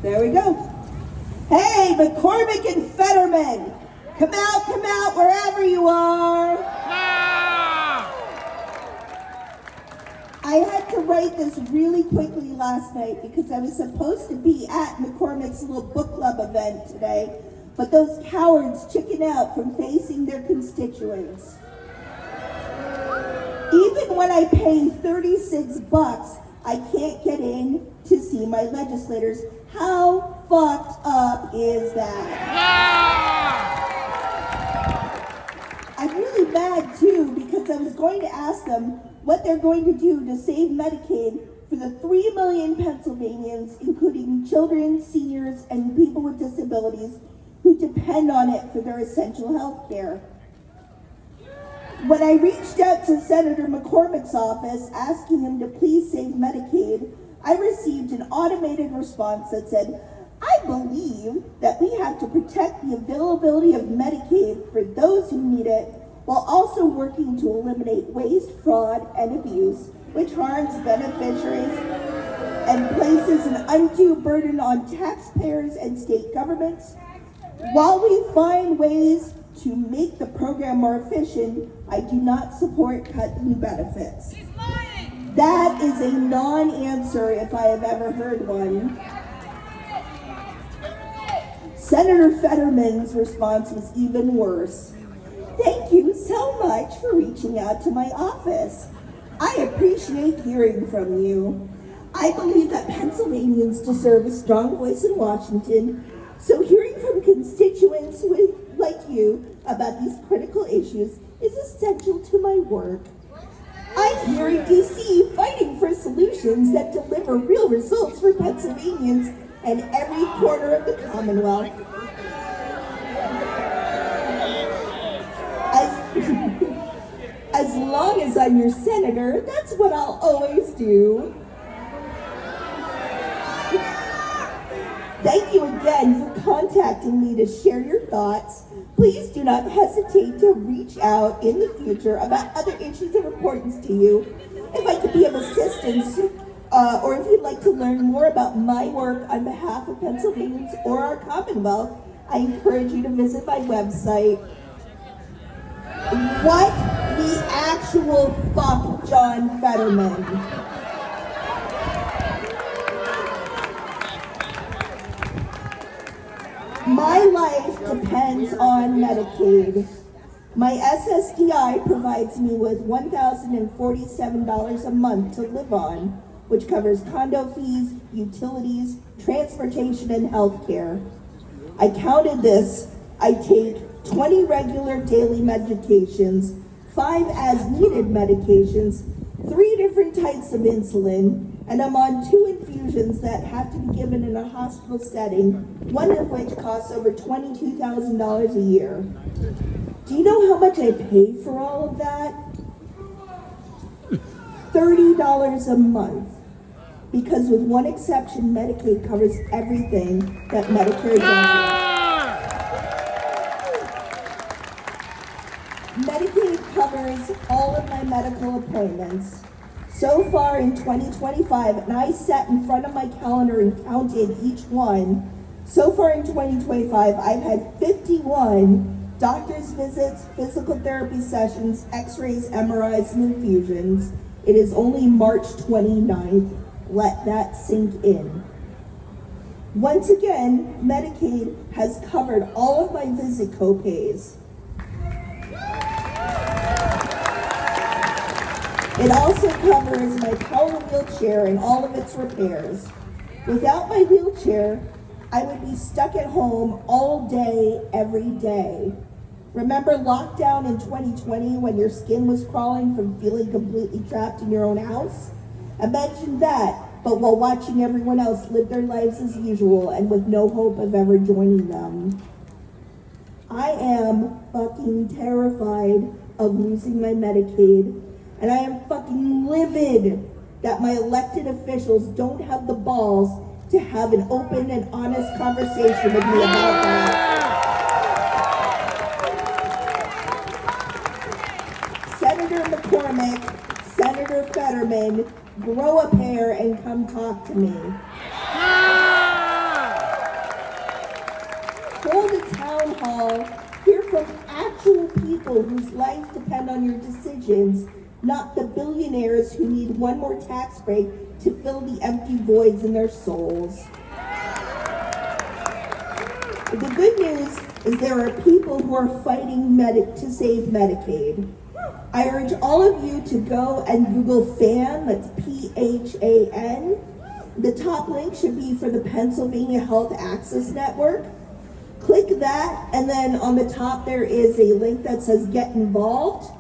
There we go. Hey, McCormick and Fetterman, come out, wherever you are. I had to write this really quickly last night because I was supposed to be at McCormick's little book club event today, but those cowards chicken out from facing their constituents. Even when I pay $36, I can't get in to see my legislators. How fucked up is that? I'm really mad too because I was going to ask them what they're going to do to save Medicaid for the 3 million Pennsylvanians, including children, seniors, and people with disabilities who depend on it for their essential health care. When I reached out to Senator McCormick's office asking him to please save Medicaid, I received an automated response that said, I believe that we have to protect the availability of Medicaid for those who need it, while also working to eliminate waste, fraud, and abuse, which harms beneficiaries and places an undue burden on taxpayers and state governments. While we find ways to make the program more efficient, I do not support cutting benefits. That is a non-answer if I have ever heard one. Senator Fetterman's response was even worse. Thank you so much for reaching out to my office. I appreciate hearing from you. I believe that Pennsylvanians deserve a strong voice in Washington, so hearing from constituents like you about these critical issues is essential to my work. I'm here in DC fighting for solutions that deliver real results for Pennsylvanians and every corner of the Commonwealth. As long as I'm your senator, that's what I'll always do. Thank you again for contacting me to share your thoughts. Please do not hesitate to reach out in the future about other issues of importance to you. If I could be of assistance, or if you'd like to learn more about my work on behalf of Pennsylvanians or our Commonwealth, I encourage you to visit my website. What the actual fuck, John Fetterman? My life depends on Medicaid. My SSDI provides me with $1,047 a month to live on, which covers condo fees, utilities, transportation, and health care. I counted this. I take 20 regular daily medications, 5 as-needed medications, 3 different types of insulin, and I'm on 2 infusions that have to be given in a hospital setting, one of which costs over $22,000 a year. Do you know how much I pay for all of that? $30 a month. Because with one exception, Medicaid covers everything that Medicare doesn't. Medicaid covers all of my medical appointments. So far in 2025, and I sat in front of my calendar and counted each one, so far in 2025, I've had 51 doctor's visits, physical therapy sessions, x-rays, MRIs, and infusions. It is only March 29th. Let that sink in. Once again, Medicaid has covered all of my visit copays. It also covers my power wheelchair and all of its repairs. Without my wheelchair, I would be stuck at home all day, every day. Remember lockdown in 2020 when your skin was crawling from feeling completely trapped in your own house? Imagine that, but while watching everyone else live their lives as usual and with no hope of ever joining them. I am fucking terrified of losing my Medicaid, and I am fucking livid that my elected officials don't have the balls to have an open and honest conversation with me about that. Senator McCormick, Senator Fetterman, grow a pair and come talk to me. all hear from actual people whose lives depend on your decisions, not the billionaires who need one more tax break to fill the empty voids in their souls. The good news is there are people who are fighting to save Medicaid. I urge all of you to go and Google PHAN, that's P-H-A-N. The top link should be for the Pennsylvania Health Access Network. Click that, and then on the top there is a link that says Get Involved.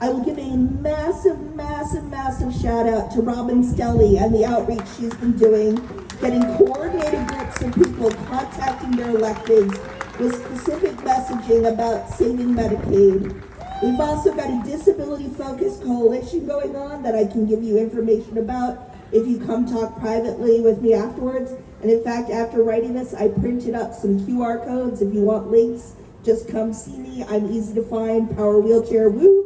I will give a massive, massive, massive shout out to Robin Stelly and the outreach she's been doing, getting coordinated groups of people contacting their electeds with specific messaging about saving Medicaid. We've also got a disability-focused coalition going on that I can give you information about if you come talk privately with me afterwards. And in fact, after writing this, I printed up some QR codes. If you want links, just come see me. I'm easy to find, power wheelchair, woo.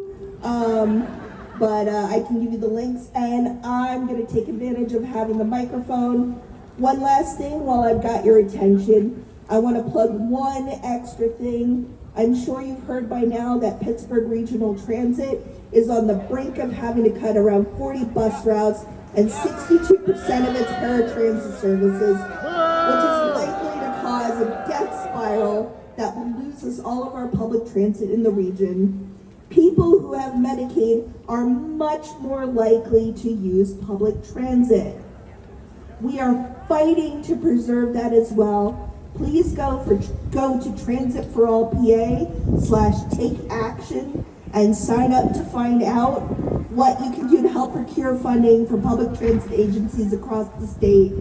But I can give you the links, and I'm gonna take advantage of having the microphone. One last thing while I've got your attention, I wanna plug one extra thing. I'm sure you've heard by now that Pittsburgh Regional Transit is on the brink of having to cut around 40 bus routes and 62% of its paratransit services, which is likely to cause a death spiral that will lose us all of our public transit in the region. People who have Medicaid are much more likely to use public transit. We are fighting to preserve that as well. Please go to Transit for All PA/take action and sign up to find out what you can do to help procure funding for public transit agencies across the state.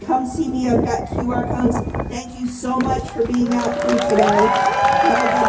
Come see me, I've got QR codes. Thank you so much for being out here today. Have a good